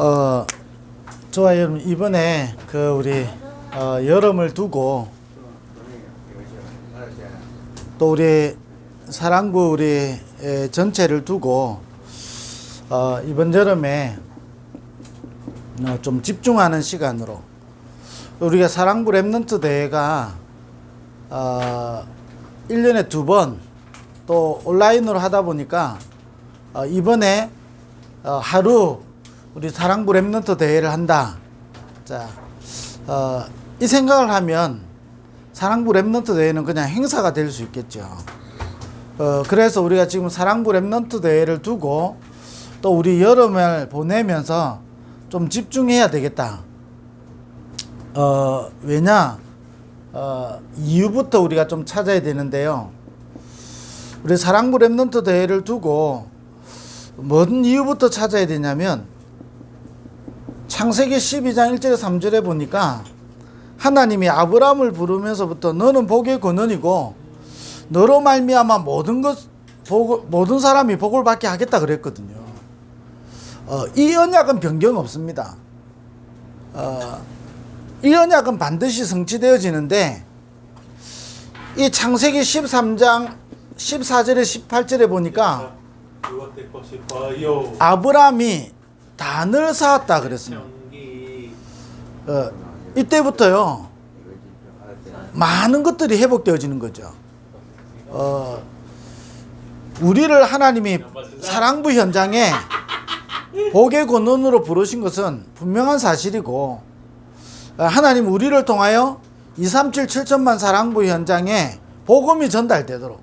어, 좋아요. 여러분, 이번에 우리 여름을 두고 또 우리 사랑부 우리 전체를 두고 이번 여름에 좀 집중하는 시간으로 우리가 사랑부 랩넌트 대회가 1년에 2번 또 온라인으로 하다 보니까 이번에 하루 우리 사랑부 랩넌트 대회를 한다. 자, 이 생각을 하면 사랑부 랩넌트 대회는 그냥 행사가 될 수 있겠죠. 그래서 우리가 지금 사랑부 랩넌트 대회를 두고 또 우리 여름을 보내면서 좀 집중해야 되겠다. 왜냐? 이유부터 우리가 좀 찾아야 되는데요. 우리 사랑부 랩넌트 대회를 두고 뭔 이유부터 찾아야 되냐면 창세기 12장 1절에 3절에 보니까 하나님이 아브라함을 부르면서부터 너는 복의 근원이고 너로 말미암아 모든 사람이 복을 받게 하겠다 그랬거든요. 이 언약은 변경 없습니다. 이 언약은 반드시 성취되어지는데 이 창세기 13장 14절에 18절에 보니까 아브라함이 단을 쌓았다 그랬습니다. 이때부터요 많은 것들이 회복되어지는 거죠. 우리를 하나님이 사랑부 현장에 복의 근원으로 부르신 것은 분명한 사실이고, 하나님 우리를 통하여 237 7천만 사랑부 현장에 복음이 전달되도록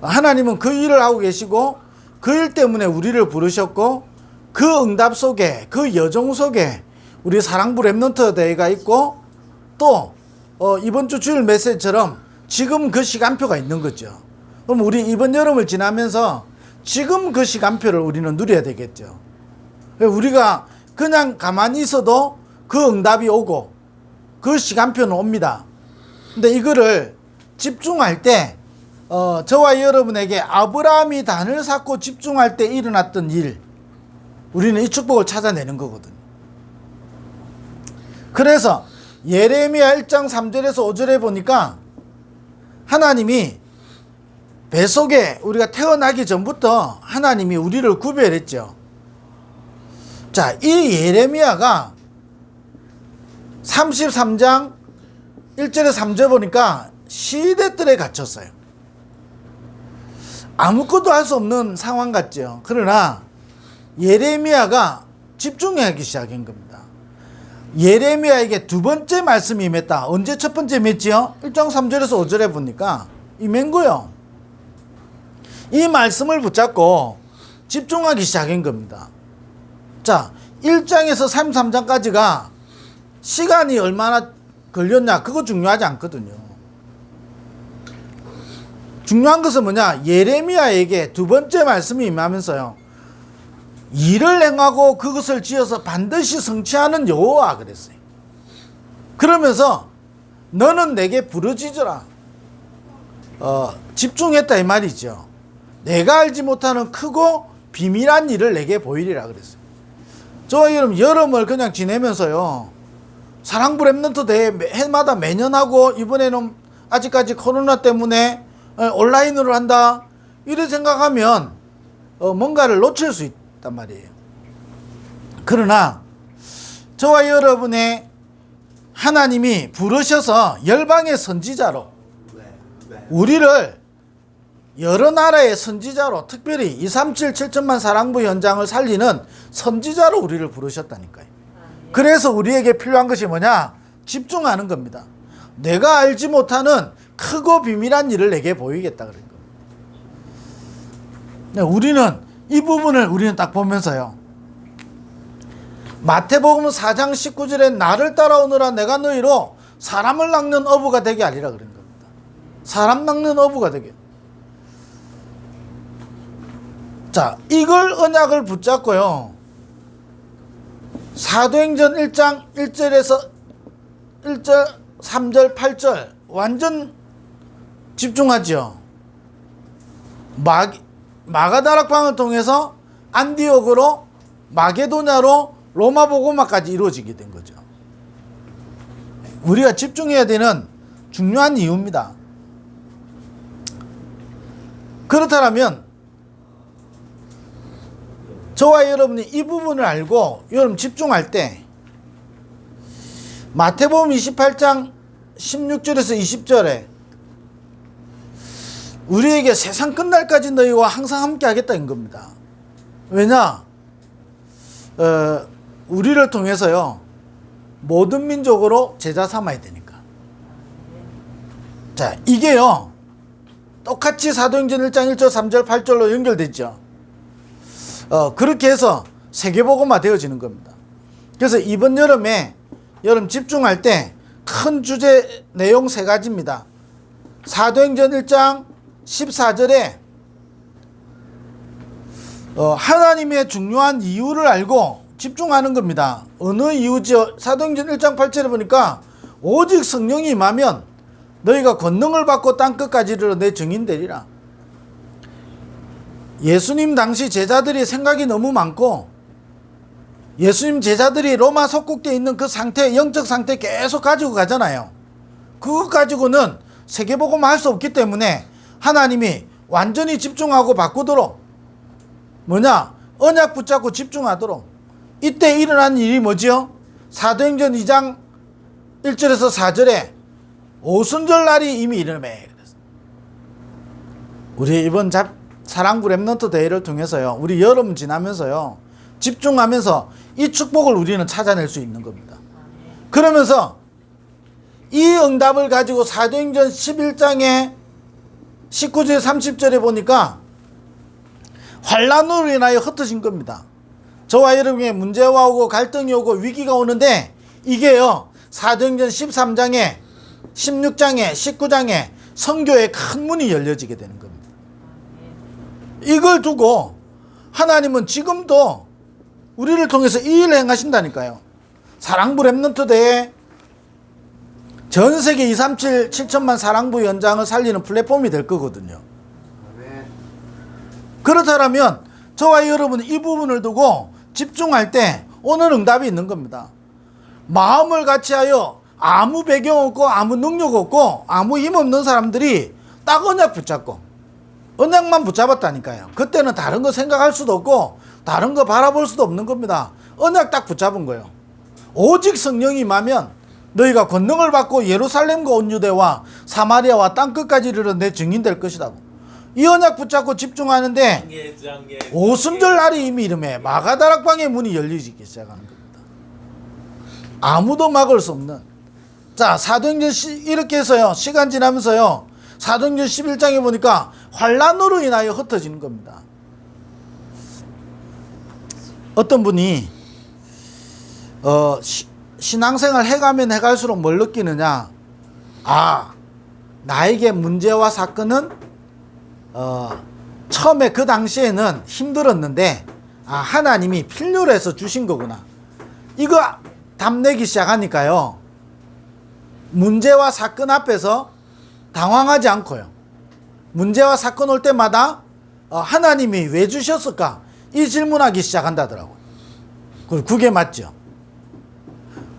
하나님은 그 일을 하고 계시고, 그 일 때문에 우리를 부르셨고, 그 응답 속에, 그 여정 속에 우리 사랑부 랩넌트 대회가 있고, 또 이번 주 주일 메시지처럼 지금 그 시간표가 있는 거죠. 그럼 우리 이번 여름을 지나면서 지금 그 시간표를 우리는 누려야 되겠죠. 우리가 그냥 가만히 있어도 그 응답이 오고 그 시간표는 옵니다. 근데 이거를 집중할 때 저와 여러분에게 아브라함이 단을 쌓고 집중할 때 일어났던 일, 우리는 이 축복을 찾아내는 거거든요. 그래서 예레미야 1장 3절에서 5절에 보니까 하나님이 뱃속에 우리가 태어나기 전부터 하나님이 우리를 구별했죠. 자, 이 예레미야가 33장 1절에 3절 보니까 시대들에 갇혔어요. 아무것도 할 수 없는 상황 같죠. 그러나 예레미야가 집중하기 시작한 겁니다. 예레미야에게 두 번째 말씀이 임했다. 언제 첫 번째 임했지요? 1장 3절에서 5절에 보니까 임한 거요. 이 말씀을 붙잡고 집중하기 시작한 겁니다. 자, 1장에서 33장까지가 시간이 얼마나 걸렸냐, 그거 중요하지 않거든요. 중요한 것은 뭐냐? 예레미야에게 두 번째 말씀이 임하면서요, 일을 행하고 그것을 지어서 반드시 성취하는 여호와 그랬어요. 그러면서 너는 내게 부르짖으라. 집중했다 이 말이죠. 내가 알지 못하는 크고 비밀한 일을 내게 보이리라 그랬어요. 저와 여름을 그냥 지내면서요, 사랑부 랩넌트 대회 해마다 매년 하고, 이번에는 아직까지 코로나 때문에 온라인으로 한다 이래 생각하면 뭔가를 놓칠 수 있단 말이에요. 그러나 저와 여러분의 하나님이 부르셔서 열방의 선지자로, 우리를 여러 나라의 선지자로, 특별히 237 7천만 사랑부 현장을 살리는 선지자로 우리를 부르셨다니까요. 그래서 우리에게 필요한 것이 뭐냐? 집중하는 겁니다. 내가 알지 못하는 크고 비밀한 일을 내게 보이겠다 그런 겁니다. 우리는 이 부분을 우리는 딱 보면서요, 마태복음 4장 19절에 나를 따라오느라 내가 너희로 사람을 낚는 어부가 되게 하리라 그런 겁니다. 사람 낚는 어부가 되게. 자, 이걸 언약을 붙잡고요, 사도행전 1장 1절에서 1절 3절 8절 완전 집중하죠. 마가다락방을 통해서 안디옥으로 마게도냐로 로마 복음화까지 이루어지게 된 거죠. 우리가 집중해야 되는 중요한 이유입니다. 그렇다면 저와 여러분이 이 부분을 알고 여러분 집중할 때 마태복음 28장 16절에서 20절에 우리에게 세상 끝날까지 너희와 항상 함께 하겠다는 겁니다. 왜냐? 우리를 통해서요 모든 민족으로 제자 삼아야 되니까. 자, 이게요 똑같이 사도행전 1장 1절 3절 8절로 연결됐죠. 그렇게 해서 세계복음화 되어지는 겁니다. 그래서 이번 여름에 여러분 집중할 때 큰 주제 내용 세 가지입니다. 사도행전 1장 14절에 하나님의 중요한 이유를 알고 집중하는 겁니다. 어느 이유죠? 사도행전 1장 8절에 보니까 오직 성령이 임하면 너희가 권능을 받고 땅끝까지 이르러 내 증인 되리라. 예수님 당시 제자들이 생각이 너무 많고 예수님 제자들이 로마 속국되어 있는 그 상태, 영적 상태 계속 가지고 가잖아요. 그것 가지고는 세계복음 할 수 없기 때문에 하나님이 완전히 집중하고 바꾸도록 뭐냐? 언약 붙잡고 집중하도록. 이때 일어난 일이 뭐지요? 사도행전 2장 1절에서 4절에 오순절 날이 이미 이르매. 우리 이번 사랑부 랩넌트 대회를 통해서요 우리 여름 지나면서요 집중하면서 이 축복을 우리는 찾아낼 수 있는 겁니다. 그러면서 이 응답을 가지고 사도행전 11장에 19절 30절에 보니까 환난으로 인하여 흩어진 겁니다. 저와 여러분의 문제가 오고 갈등이 오고 위기가 오는데 이게요 사도행전 13장에 16장에 19장에 선교의 큰 문이 열려지게 되는 겁니다. 이걸 두고 하나님은 지금도 우리를 통해서 이 일을 행하신다니까요. 사랑부 랩넌트 대회 전 세계 237 7천만 사랑부 연장을 살리는 플랫폼이 될 거거든요. 그렇다면 저와 여러분은 이 부분을 두고 집중할 때 오늘 응답이 있는 겁니다. 마음을 같이하여 아무 배경 없고 아무 능력 없고 아무 힘 없는 사람들이 딱 언약 붙잡고 언약만 붙잡았다니까요. 그때는 다른 거 생각할 수도 없고 다른 거 바라볼 수도 없는 겁니다. 언약 딱 붙잡은 거예요. 오직 성령이 임하면 너희가 권능을 받고 예루살렘과 온 유대와 사마리아와 땅끝까지 이르러 내 증인 될 것이다. 이 언약 붙잡고 집중하는데 오순절 날이 이미 이름에 마가다락방의 문이 열리기 시작하는 겁니다. 아무도 막을 수 없는. 자, 사도행전 이렇게 해서요 시간 지나면서요 사도행전 11장에 보니까 환난으로 인하여 흩어지는 겁니다. 어떤 분이 신앙생활 해가면 해갈수록 뭘 느끼느냐? 나에게 문제와 사건은 처음에 그 당시에는 힘들었는데 하나님이 필요로 해서 주신 거구나. 이거 답내기 시작하니까요 문제와 사건 앞에서 당황하지 않고요 문제와 사건 올 때마다 하나님이 왜 주셨을까? 이 질문하기 시작한다더라고요. 그게 맞죠.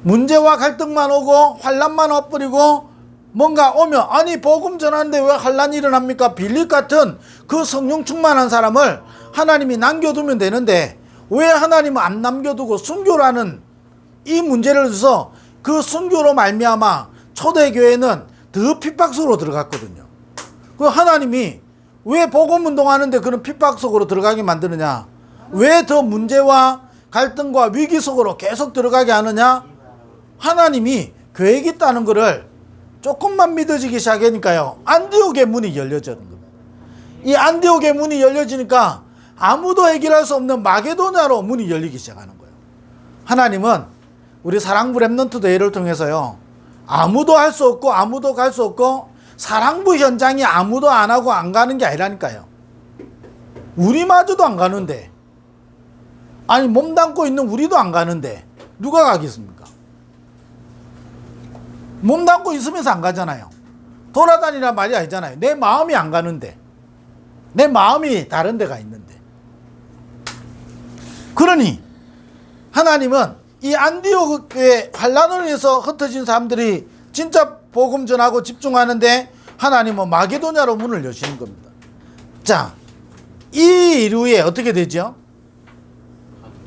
문제와 갈등만 오고 환난만 와버리고 뭔가 오면 아니 복음 전하는데 왜 환난이 일어납니까? 빌립 같은 그 성령 충만한 사람을 하나님이 남겨두면 되는데 왜 하나님은 안 남겨두고 순교라는 이 문제를 줘서 그 순교로 말미암아 초대교회는 더 핍박 속으로 들어갔거든요. 그 하나님이 왜 복음 운동하는데 그런 핍박 속으로 들어가게 만드느냐? 왜 더 문제와 갈등과 위기 속으로 계속 들어가게 하느냐? 하나님이 계획이 있다는 것을 조금만 믿어지기 시작하니까요 안디옥의 문이 열려지는 겁니다. 이 안디옥의 문이 열려지니까 아무도 해결할 수 없는 마게도냐로 문이 열리기 시작하는 거예요. 하나님은 우리 사랑부 랩넌트 대회를 통해서요 아무도 할 수 없고 아무도 갈 수 없고 사랑부 현장이 아무도 안 하고 안 가는 게 아니라니까요. 우리마저도 안 가는데 아니 몸담고 있는 우리도 안 가는데 누가 가겠습니까? 몸담고 있으면서 안 가잖아요. 돌아다니란 말이 아니잖아요. 내 마음이 안 가는데 내 마음이 다른 데가 있는데 그러니 하나님은 이 안디옥의 환란으로 인해서 흩어진 사람들이 진짜 복음 전하고 집중하는데 하나님은 마게도냐로 문을 여시는 겁니다. 자, 이 이후에 어떻게 되죠?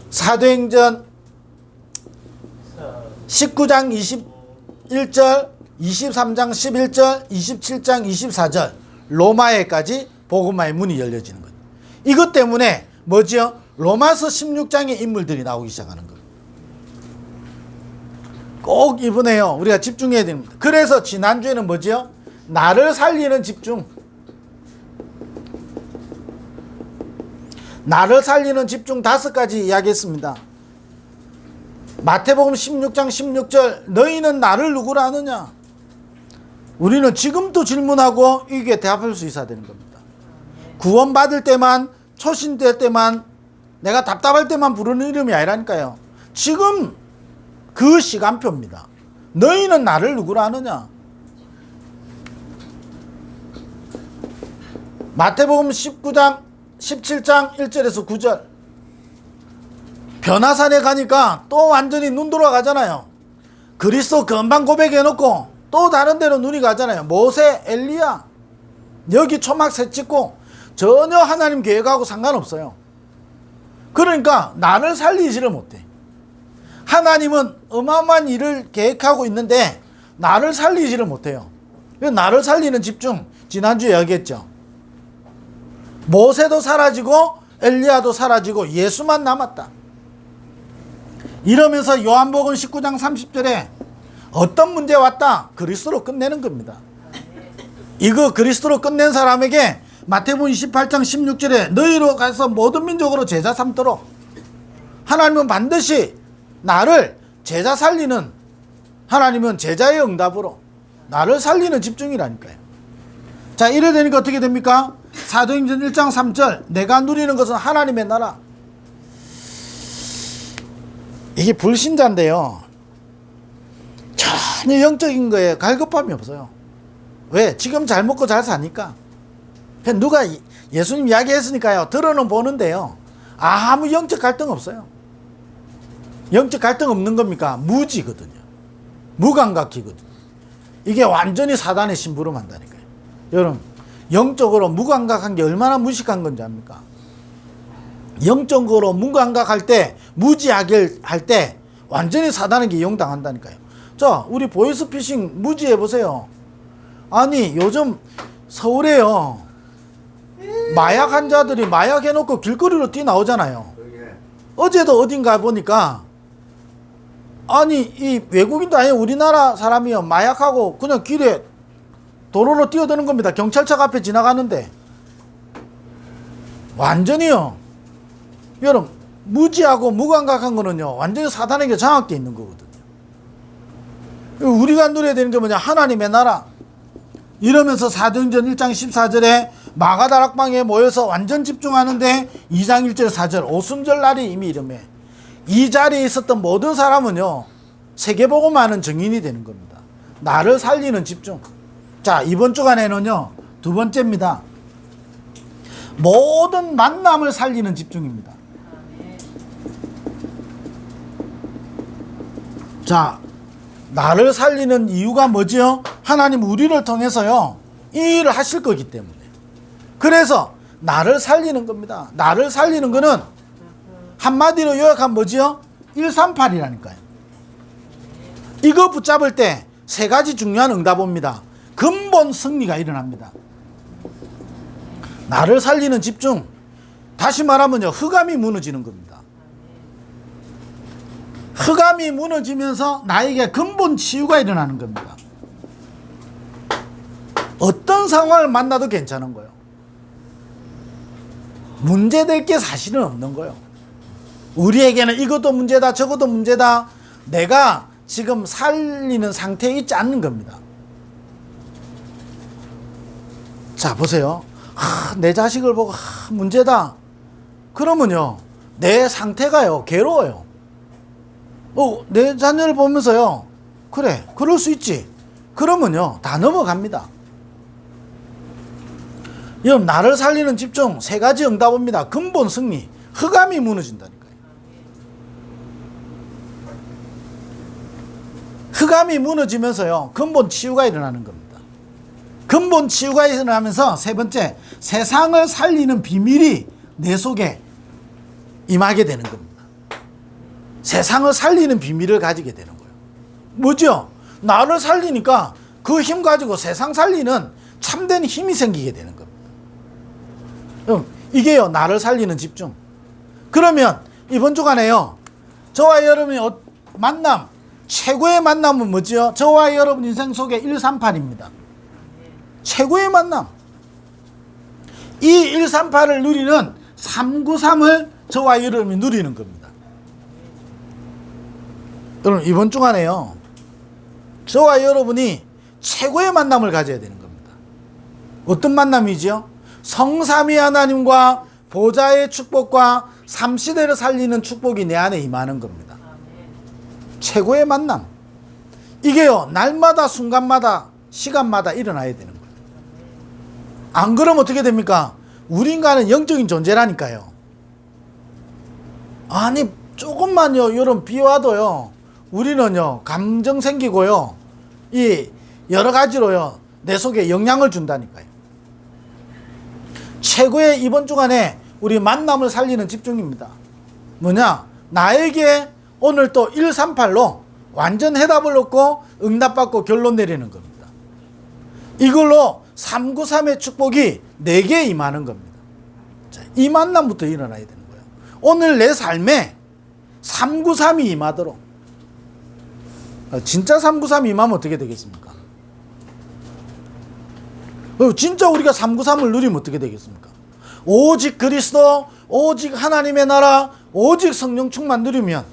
사도행전 19장 21절, 23장 11절, 27장 24절 로마에까지 복음화의 문이 열려지는 거예요. 이것 때문에 뭐죠? 로마서 16장의 인물들이 나오기 시작하는 거예요. 꼭 이번에요 우리가 집중해야 됩니다. 그래서 지난주에는 뭐죠? 나를 살리는 집중, 나를 살리는 집중 5가지 이야기했습니다. 마태복음 16장 16절 너희는 나를 누구라 하느냐? 우리는 지금도 질문하고 이게 대답할 수 있어야 되는 겁니다. 구원받을 때만, 초신될 때만, 내가 답답할 때만 부르는 이름이 아니라니까요. 지금 그 시간표입니다. 너희는 나를 누구라 하느냐? 마태복음 19장 17장 1절에서 9절 변화산에 가니까 또 완전히 눈 돌아가잖아요. 그리스도 금방 고백해놓고 또 다른 데로 눈이 가잖아요. 모세, 엘리야 여기 초막 새 찍고 전혀 하나님 계획하고 상관없어요. 그러니까 나를 살리지를 못해. 하나님은 어마어마한 일을 계획하고 있는데 나를 살리지를 못해요. 나를 살리는 집중 지난주에 이야기했죠. 모세도 사라지고 엘리야도 사라지고 예수만 남았다. 이러면서 요한복음 19장 30절에 어떤 문제 왔다? 그리스도로 끝내는 겁니다. 이거 그리스도로 끝낸 사람에게 마태복음 28장 16절에 너희로 가서 모든 민족으로 제자 삼도록, 하나님은 반드시 나를 제자 살리는, 하나님은 제자의 응답으로 나를 살리는 집중이라니까요. 자, 이래 되니까 어떻게 됩니까? 사도행전 1장 3절 내가 누리는 것은 하나님의 나라. 이게 불신자인데요 전혀 영적인 거에 갈급함이 없어요. 왜? 지금 잘 먹고 잘 사니까. 누가 예수님 이야기했으니까요 들어는 보는데요 아무 영적 갈등 없어요. 영적 갈등 없는 겁니까? 무지거든요. 무감각이거든요. 이게 완전히 사단의 심부름 한다니까요. 여러분, 영적으로 무감각한 게 얼마나 무식한 건지 압니까? 영적으로 무감각할 때, 무지하게 할 때 완전히 사단에게 이용당한다니까요. 자, 우리 보이스피싱 무지해 보세요. 아니 요즘 서울에요 마약 환자들이 마약 해놓고 길거리로 뛰어나오잖아요. 어제도 어딘가 보니까 아니 이 외국인도 아니에요 우리나라 사람이요 마약하고 그냥 길에 도로로 뛰어드는 겁니다. 경찰차 앞에 지나가는데. 완전히요 여러분 무지하고 무감각한 거는요 완전히 사단에게 장악되어 있는 거거든요. 우리가 누려야 되는 게 뭐냐? 하나님의 나라. 이러면서 사도행전 1장 14절에 마가다락방에 모여서 완전 집중하는데 2장 1절 4절 오순절 날이 이미 이름에 이 자리에 있었던 모든 사람은요 세계복음하는 증인이 되는 겁니다. 나를 살리는 집중. 자, 이번 주간에는요 두 번째입니다. 모든 만남을 살리는 집중입니다. 자, 나를 살리는 이유가 뭐지요? 하나님 우리를 통해서요 이 일을 하실 거기 때문에. 그래서 나를 살리는 겁니다. 나를 살리는 거는 한마디로 요약하면 뭐지요? 138이라니까요. 이거 붙잡을 때 세 가지 중요한 응답입니다. 근본 승리가 일어납니다. 나를 살리는 집중. 다시 말하면요 흑암이 무너지는 겁니다. 흑암이 무너지면서 나에게 근본 치유가 일어나는 겁니다. 어떤 상황을 만나도 괜찮은 거예요. 문제될 게 사실은 없는 거예요. 우리에게는 이것도 문제다 저것도 문제다 내가 지금 살리는 상태에 있지 않는 겁니다. 자 보세요. 내 자식을 보고 문제다 그러면요 내 상태가요 괴로워요. 내 자녀를 보면서요 그래 그럴 수 있지 그러면요 다 넘어갑니다. 여러분 나를 살리는 집중 세 가지 응답입니다. 근본 승리. 흑암이 무너진다니까요. 흑암이 무너지면서요, 근본 치유가 일어나는 겁니다. 근본 치유가 일어나면서 세 번째, 세상을 살리는 비밀이 내 속에 임하게 되는 겁니다. 세상을 살리는 비밀을 가지게 되는 거예요. 뭐죠? 나를 살리니까 그 힘 가지고 세상 살리는 참된 힘이 생기게 되는 겁니다. 이게요, 나를 살리는 집중. 그러면 이번 주간에요, 저와 여러분의 만남, 최고의 만남은 뭐죠? 저와 여러분 인생 속에 138입니다. 최고의 만남. 이 138을 누리는 393을 저와 여러분이 누리는 겁니다. 여러분, 이번 주간에요, 저와 여러분이 최고의 만남을 가져야 되는 겁니다. 어떤 만남이지요? 성삼위 하나님과 보좌의 축복과 삼시대를 살리는 축복이 내 안에 임하는 겁니다. 최고의 만남. 이게요, 날마다 순간마다 시간마다 일어나야 되는 거예요. 안 그러면 어떻게 됩니까? 우리 인간은 영적인 존재라니까요. 아니, 조금만요, 여러분, 비 와도요, 우리는요, 감정 생기고요, 이 여러 가지로요, 내 속에 영향을 준다니까요. 최고의 이번 주간에 우리 만남을 살리는 집중입니다. 뭐냐? 나에게 오늘 또 138로 완전 해답을 얻고 응답받고 결론 내리는 겁니다. 이걸로 393의 축복이 내게 임하는 겁니다. 자, 이 만남부터 일어나야 되는 거예요. 오늘 내 삶에 393이 임하도록. 진짜 393이 임하면 어떻게 되겠습니까? 진짜 우리가 393을 누리면 어떻게 되겠습니까? 오직 그리스도, 오직 하나님의 나라, 오직 성령 충만 누리면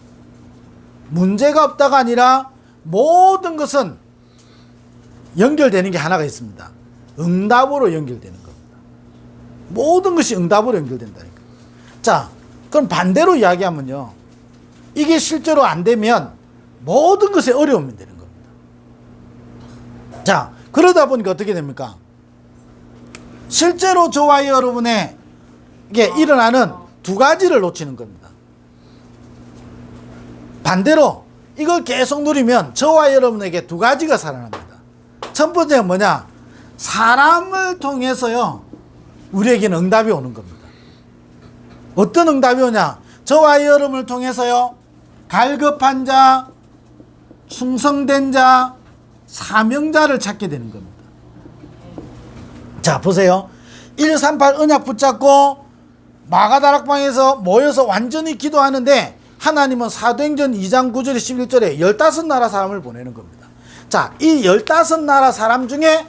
문제가 없다가 아니라 모든 것은 연결되는 게 하나가 있습니다. 응답으로 연결되는 겁니다. 모든 것이 응답으로 연결된다니까. 자, 그럼 반대로 이야기하면요, 이게 실제로 안 되면 모든 것에 어려움이 되는 겁니다. 자, 그러다 보니까 어떻게 됩니까? 실제로 저와 여러분에게 일어나는 두 가지를 놓치는 겁니다. 반대로 이걸 계속 누리면 저와 여러분에게 두 가지가 살아납니다. 첫 번째는 뭐냐? 사람을 통해서요, 우리에게는 응답이 오는 겁니다. 어떤 응답이 오냐? 저와 여러분을 통해서요, 갈급한 자, 충성된 자, 사명자를 찾게 되는 겁니다. 자, 보세요. 138 언약 붙잡고 마가다락방에서 모여서 완전히 기도하는데 하나님은 사도행전 2장 9절에 11절에 15나라 사람을 보내는 겁니다. 자, 이 15나라 사람 중에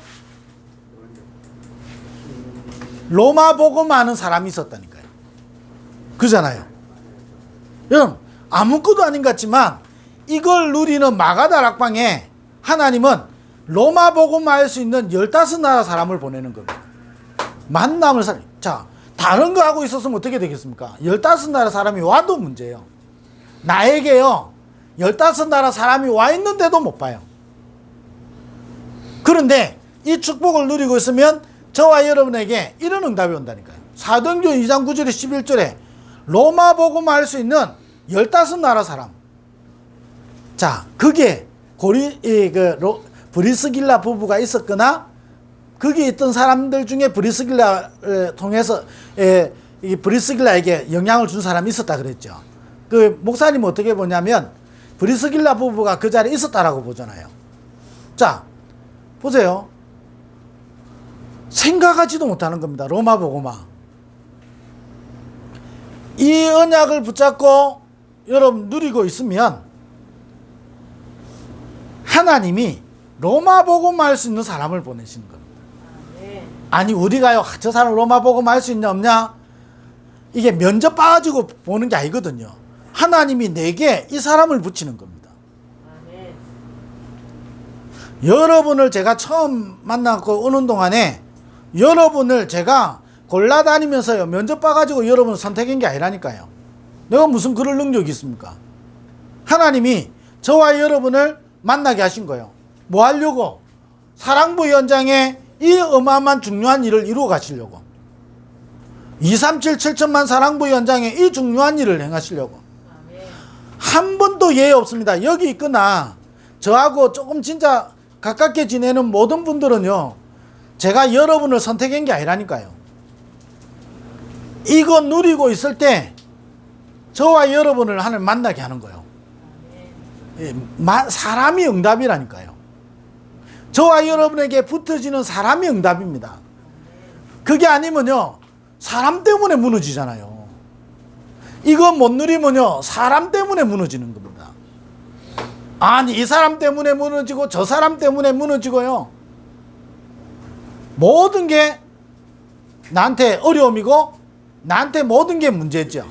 로마 복음 아는 사람이 있었다니까요. 그잖아요. 여러분, 아무것도 아닌 것 같지만 이걸 누리는 마가다락방에 하나님은 로마 복음 알 수 있는 15나라 사람을 보내는 겁니다. 만남을 자, 다른 거 하고 있었으면 어떻게 되겠습니까? 15나라 사람이 와도 문제예요. 나에게요, 15나라 사람이 와 있는데도 못 봐요. 그런데 이 축복을 누리고 있으면 저와 여러분에게 이런 응답이 온다니까요. 사도행전 2장 9절에 11절에 로마 복음 알 수 있는 15나라 사람. 자, 그게 브리스길라 부부가 있었거나 거기에 있던 사람들 중에 브리스길라를 통해서 브리스길라에게 영향을 준 사람이 있었다 그랬죠. 그 목사님은 어떻게 보냐면 브리스길라 부부가 그 자리에 있었다라고 보잖아요. 자, 보세요. 생각하지도 못하는 겁니다. 로마 복음화. 이 언약을 붙잡고 여러분 누리고 있으면 하나님이 로마 복음화 할 수 있는 사람을 보내시는 겁니다. 아니, 우리가요, 저 사람 로마 복음화 할 수 있냐 없냐, 이게 면접 봐가지고 보는 게 아니거든요. 하나님이 내게 이 사람을 붙이는 겁니다. 여러분을 제가 처음 만나고 오는 동안에 여러분을 제가 골라다니면서요, 면접 봐가지고 여러분을 선택한 게 아니라니까요. 내가 무슨 그럴 능력이 있습니까? 하나님이 저와 여러분을 만나게 하신 거예요. 뭐 하려고? 사랑부 현장에 이 어마어마한 중요한 일을 이루어 가시려고. 237 7천만 사랑부 현장에 이 중요한 일을 행하시려고. 한 번도 예외 없습니다. 여기 있거나 저하고 조금 진짜 가깝게 지내는 모든 분들은요, 제가 여러분을 선택한 게 아니라니까요. 이거 누리고 있을 때 저와 여러분을 하나님 만나게 하는 거예요. 사람이 응답이라니까요. 저와 여러분에게 붙어지는 사람이 응답입니다. 그게 아니면요, 사람 때문에 무너지잖아요. 이거 못 누리면요, 사람 때문에 무너지는 겁니다. 아니, 이 사람 때문에 무너지고 저 사람 때문에 무너지고요. 모든 게 나한테 어려움이고 나한테 모든 게 문제죠.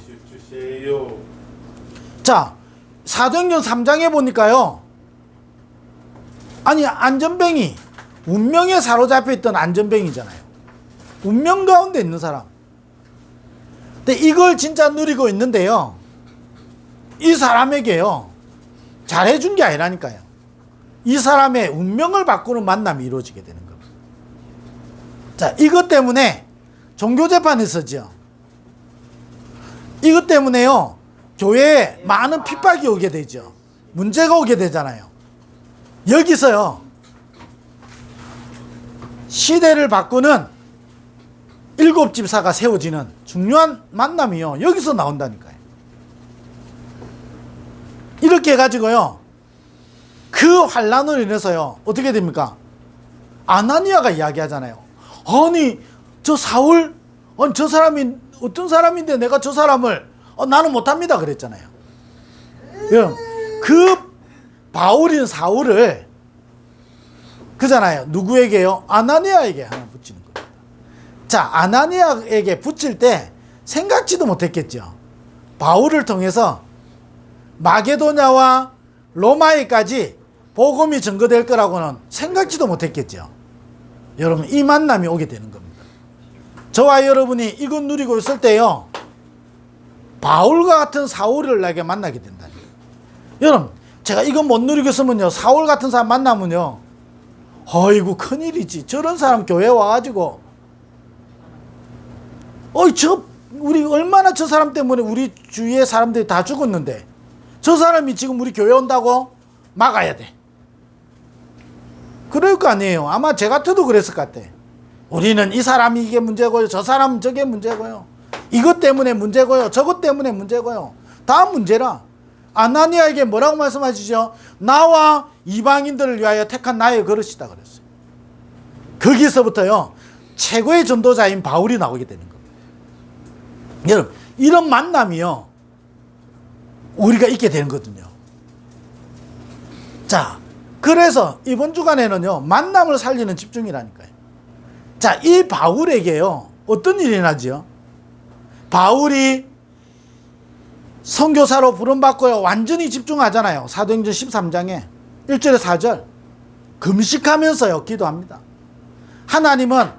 자, 사도행전 3장에 보니까요, 아니, 안전뱅이, 운명에 사로잡혀 있던 안전뱅이잖아요. 운명 가운데 있는 사람. 근데 이걸 진짜 누리고 있는데요, 이 사람에게요, 잘해준 게 아니라니까요. 이 사람의 운명을 바꾸는 만남이 이루어지게 되는 겁니다. 자, 이것 때문에 종교재판이 있었죠. 이것 때문에요, 교회에 많은 핍박이 오게 되죠. 문제가 오게 되잖아요. 여기서요, 시대를 바꾸는 일곱 집사가 세워지는 중요한 만남이요, 여기서 나온다니까요. 이렇게 해가지고요, 그 환란으로 인해서요, 어떻게 됩니까? 아나니아가 이야기하잖아요. 아니, 저 사울, 아니, 저 사람이 어떤 사람인데 내가 저 사람을 나는 못합니다 그랬잖아요. 그 바울인 사울을 그잖아요, 누구에게요? 아나니아에게 하나 붙이는 겁니다. 자, 아나니아에게 붙일 때 생각지도 못했겠죠. 바울을 통해서 마게도냐와 로마에까지 복음이 전거될 거라고는 생각지도 못했겠죠. 여러분, 이 만남이 오게 되는 겁니다. 저와 여러분이 이것 누리고 있을 때요, 바울과 같은 사울을 나에게 만나게 된다. 여러분, 제가 이거 못 누리고 있으면요, 사울 같은 사람 만나면요, 어이구 큰일이지. 저런 사람 교회 와가지고 우리 얼마나 저 사람 때문에 우리 주위의 사람들이 다 죽었는데 저 사람이 지금 우리 교회 온다고 막아야 돼. 그럴 거 아니에요. 아마 제 같아도 그랬을 것 같아. 우리는 이 사람이 이게 문제고요, 저 사람은 저게 문제고요, 이것 때문에 문제고요, 저것 때문에 문제고요, 다 문제라. 아나니아에게 뭐라고 말씀하시죠? 나와 이방인들을 위하여 택한 나의 그릇이다 그랬어요. 거기서부터요, 최고의 전도자인 바울이 나오게 되는 겁니다. 여러분, 이런 만남이요, 우리가 있게 되는 거거든요. 자, 그래서 이번 주간에는요, 만남을 살리는 집중이라니까요. 자, 이 바울에게요, 어떤 일이 나죠? 바울이 선교사로 부름받고요, 완전히 집중하잖아요. 사도행전 13장에 1절에 4절 금식하면서요 기도합니다. 하나님은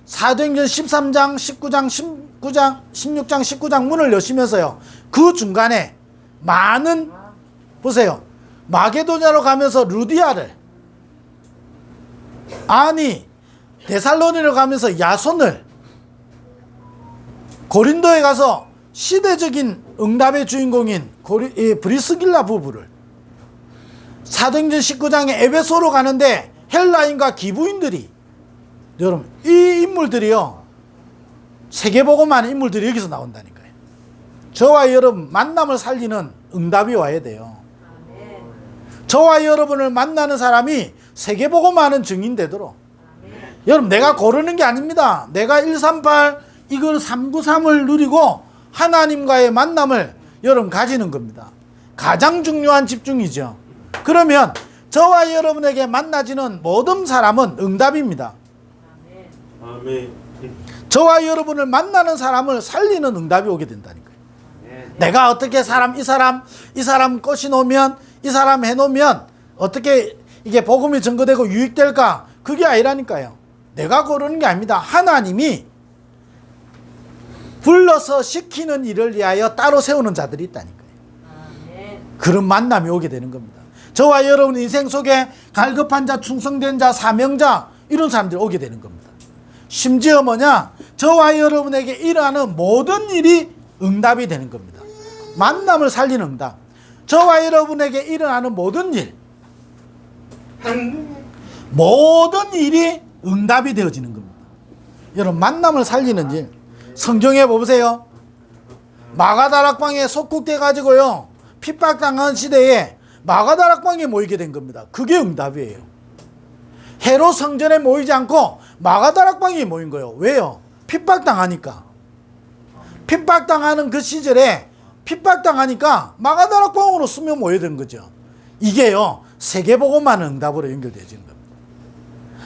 사도행전 13장, 19장, 19장, 16장, 19장 문을 여시면서요, 그 중간에 많은, 보세요, 마게도냐로 가면서 루디아를, 아니 데살로니로 가면서 야손을, 고린도에 가서 시대적인 응답의 주인공인 브리스길라 부부를, 사도행전 19장에 에베소로 가는데 헬라인과 기부인들이, 여러분, 이 인물들이요, 세계복음하는 인물들이 여기서 나온다니까요. 저와 여러분 만남을 살리는 응답이 와야 돼요. 저와 여러분을 만나는 사람이 세계복음하는 증인 되도록. 여러분, 내가 고르는 게 아닙니다. 내가 138 이걸 393을 누리고 하나님과의 만남을 여러분 가지는 겁니다. 가장 중요한 집중이죠. 그러면 저와 여러분에게 만나지는 모든 사람은 응답입니다. 아멘. 저와 여러분을 만나는 사람을 살리는 응답이 오게 된다니까요. 내가 어떻게 이 사람 꼬시 놓으면, 이 사람 해놓으면 어떻게 이게 복음이 증거되고 유익될까? 그게 아니라니까요. 내가 고르는 게 아닙니다. 하나님이 불러서 시키는 일을 위하여 따로 세우는 자들이 있다니까요. 그런 만남이 오게 되는 겁니다. 저와 여러분 인생 속에 갈급한 자, 충성된 자, 사명자, 이런 사람들이 오게 되는 겁니다. 심지어 뭐냐, 저와 여러분에게 일어나는 모든 일이 응답이 되는 겁니다. 만남을 살리는 응답. 저와 여러분에게 일어나는 모든 일, 모든 일이 응답이 되어지는 겁니다. 여러분, 만남을 살리는 일 성경에 보세요. 마가다락방에 속국돼 가지고요 핍박당한 시대에 마가다락방에 모이게 된 겁니다. 그게 응답이에요. 헤롯 성전에 모이지 않고 마가다락방에 모인 거예요. 왜요? 핍박당하니까. 핍박당하는 그 시절에 핍박당하니까 마가다락방으로 수명 모여든 거죠. 이게요 세계복음만 응답으로 연결되어지는 겁니다.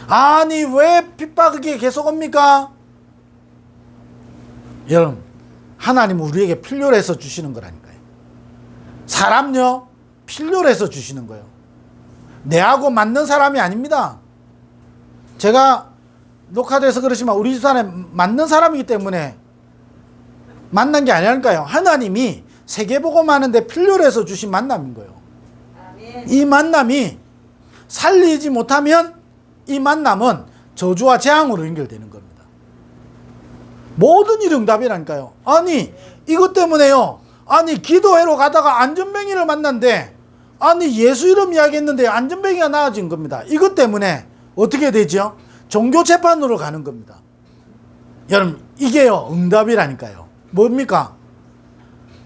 아니 왜 핍박이 계속 옵니까? 여러분, 하나님은 우리에게 필요로 해서 주시는 거라니까요. 사람요 필요로 해서 주시는 거예요. 내하고 맞는 사람이 아닙니다. 제가 녹화돼서 그러지만 우리 집안에 맞는 사람이기 때문에 만난 게 아니라니까요. 하나님이 세계복음 하는데 필요로 해서 주신 만남인 거예요. 이 만남이 살리지 못하면 이 만남은 저주와 재앙으로 연결되는 겁니다. 모든 일이 응답이라니까요. 아니 이것 때문에요. 아니 기도회로 가다가 안전뱅이를 만난데 아니 예수 이름 이야기했는데 안전뱅이가 나아진 겁니다. 이것 때문에 어떻게 되죠? 종교재판으로 가는 겁니다. 여러분 이게요 응답이라니까요. 뭡니까?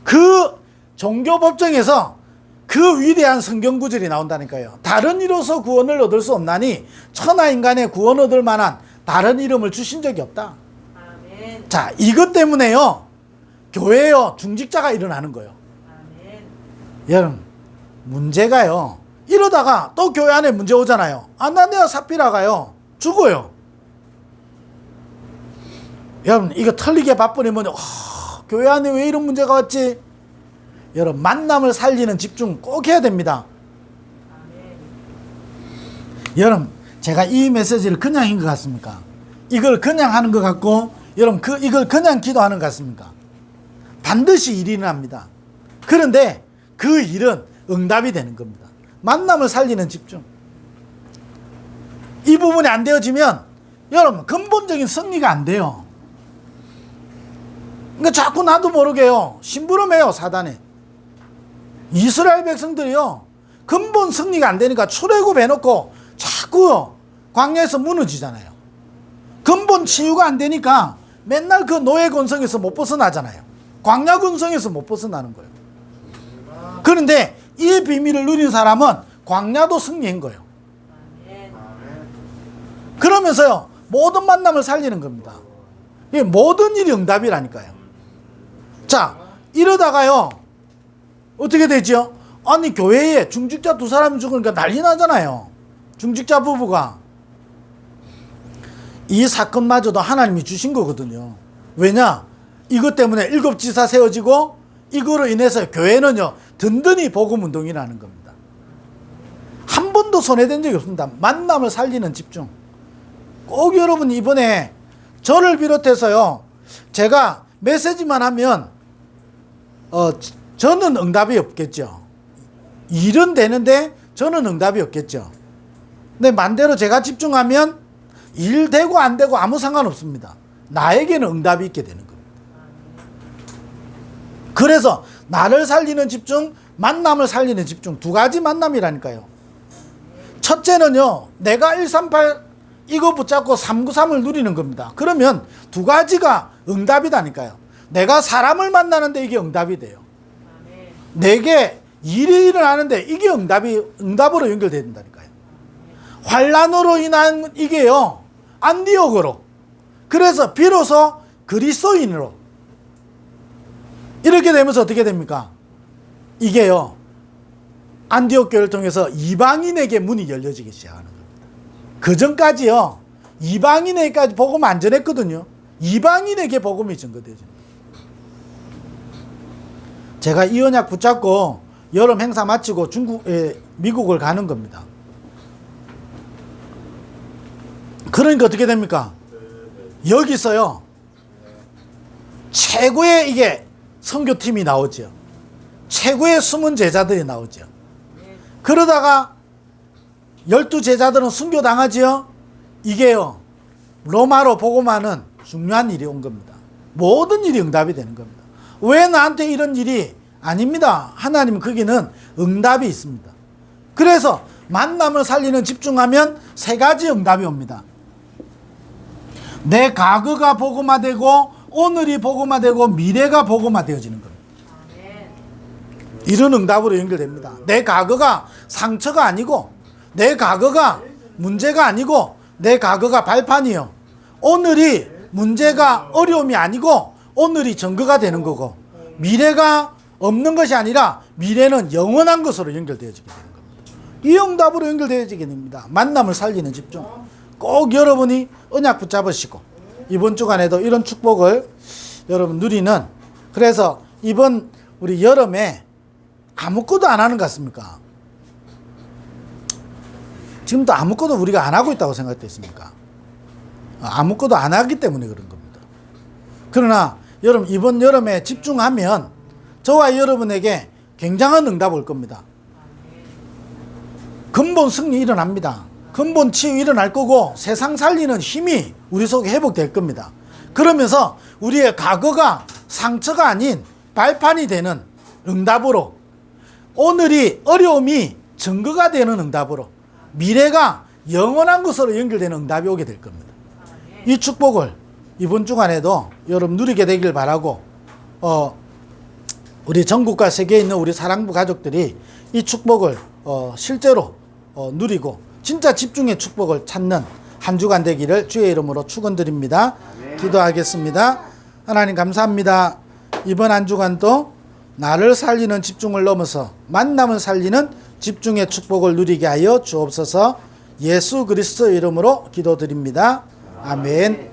그 종교법정에서 그 위대한 성경구절이 나온다니까요. 다른 이로서 구원을 얻을 수 없나니 천하인간의 구원 얻을 만한 다른 이름을 주신 적이 없다. 아멘. 자, 이것 때문에요 교회요 중직자가 일어나는 거예요. 아멘. 여러분 문제가요 이러다가 또 교회 안에 문제 오잖아요. 아나니아 삽비라가요 죽어요. 여러분 이거 털리게 바쁘면 교회 안에 왜 이런 문제가 왔지? 여러분 만남을 살리는 집중 꼭 해야 됩니다. 아멘. 여러분 제가 이 메시지를 그냥 한 것 같습니까? 이걸 그냥 하는 것 같고 여러분 이걸 그냥 기도하는 것 같습니까? 반드시 일이 일어납니다. 그런데 그 일은 응답이 되는 겁니다. 만남을 살리는 집중. 이 부분이 안 되어지면 여러분 근본적인 승리가 안 돼요. 그러니까 자꾸 나도 모르게요 심부름해요 사단에. 이스라엘 백성들이요 근본 승리가 안 되니까 출애굽 해놓고 자꾸 광야에서 무너지잖아요. 근본 치유가 안 되니까 맨날 그 노예 권성에서 못 벗어나잖아요. 광야 권성에서 못 벗어나는 거예요. 그런데 이 비밀을 누린 사람은 광야도 승리한 거예요. 아멘. 그러면서요 모든 만남을 살리는 겁니다. 이 모든 일이 응답이라니까요. 자 이러다가요 어떻게 되죠? 아니 교회에 중직자 2사람이 죽으니까 난리 나잖아요. 중직자 부부가. 이 사건마저도 하나님이 주신 거거든요. 왜냐? 이것 때문에 7지사 세워지고 이거로 인해서 교회는요 든든히 복음운동이 일어나는 겁니다. 한 번도 손해된 적이 없습니다. 만남을 살리는 집중. 꼭 여러분 이번에 저를 비롯해서요 제가 메시지만 하면 저는 응답이 없겠죠. 일은 되는데 저는 응답이 없겠죠. 근데 반대로 제가 집중하면 일 되고 안 되고 아무 상관없습니다. 나에게는 응답이 있게 되는 겁니다. 그래서 나를 살리는 집중, 만남을 살리는 집중 2가지 만남이라니까요. 첫째는요 내가 138 이거 붙잡고 393을 누리는 겁니다. 그러면 2가지가 응답이다니까요. 내가 사람을 만나는데 이게 응답이 돼요. 아멘. 내게 일이 일어나는데 이게 응답으로 연결된다니까요. 환난으로 인한 이게요 안디옥으로, 그래서 비로소 그리스도인으로 이렇게 되면서 어떻게 됩니까? 이게요 안디옥 교회를 통해서 이방인에게 문이 열려지기 시작하는 겁니다. 그 전까지요 이방인에게까지 복음 안 전했거든요. 이방인에게 복음이 전거되죠. 제가 이 언약 붙잡고 여름 행사 마치고 미국을 가는 겁니다. 그러니까 어떻게 됩니까? 여기서요 최고의 이게 선교팀이 나오죠. 최고의 숨은 제자들이 나오죠. 그러다가 12제자들은 순교당하지요. 이게요 로마로 복음하는 중요한 일이 온 겁니다. 모든 일이 응답이 되는 겁니다. 왜 나한테 이런 일이 아닙니다. 하나님 거기는 응답이 있습니다. 그래서 만남을 살리는 집중하면 세 가지 응답이 옵니다. 내 과거가 복음화되고 오늘이 복음화되고 미래가 복음화되어지는 겁니다. 아멘. 이런 응답으로 연결됩니다. 내 과거가 상처가 아니고 내 과거가 문제가 아니고 내 과거가 발판이요. 오늘이 문제가 어려움이 아니고 오늘이 증거가 되는 거고 미래가 없는 것이 아니라 미래는 영원한 것으로 연결되어지게 되는 겁니다. 이 응답으로 연결되어지게 됩니다. 만남을 살리는 집중. 꼭 여러분이 언약 붙잡으시고 이번 주간에도 이런 축복을 여러분 누리는, 그래서 이번 우리 여름에 아무것도 안 하는 것 같습니까? 지금도 아무것도 우리가 안 하고 있다고 생각됐습니까? 아무것도 안 하기 때문에 그런 겁니다. 그러나 여러분 이번 여름에 집중하면 저와 여러분에게 굉장한 응답 올 겁니다. 근본 승리 일어납니다. 근본 치유 일어날 거고 세상 살리는 힘이 우리 속에 회복될 겁니다. 그러면서 우리의 과거가 상처가 아닌 발판이 되는 응답으로, 오늘이 어려움이 증거가 되는 응답으로, 미래가 영원한 것으로 연결되는 응답이 오게 될 겁니다. 이 축복을 이번 주간에도 여러분 누리게 되길 바라고, 우리 전국과 세계에 있는 우리 사랑부 가족들이 이 축복을 실제로 누리고 진짜 집중의 축복을 찾는 한 주간 되기를 주의 이름으로 축원드립니다. 기도하겠습니다. 하나님 감사합니다. 이번 한 주간도 나를 살리는 집중을 넘어서 만남을 살리는 집중의 축복을 누리게 하여 주옵소서. 예수 그리스도 이름으로 기도드립니다. 아멘.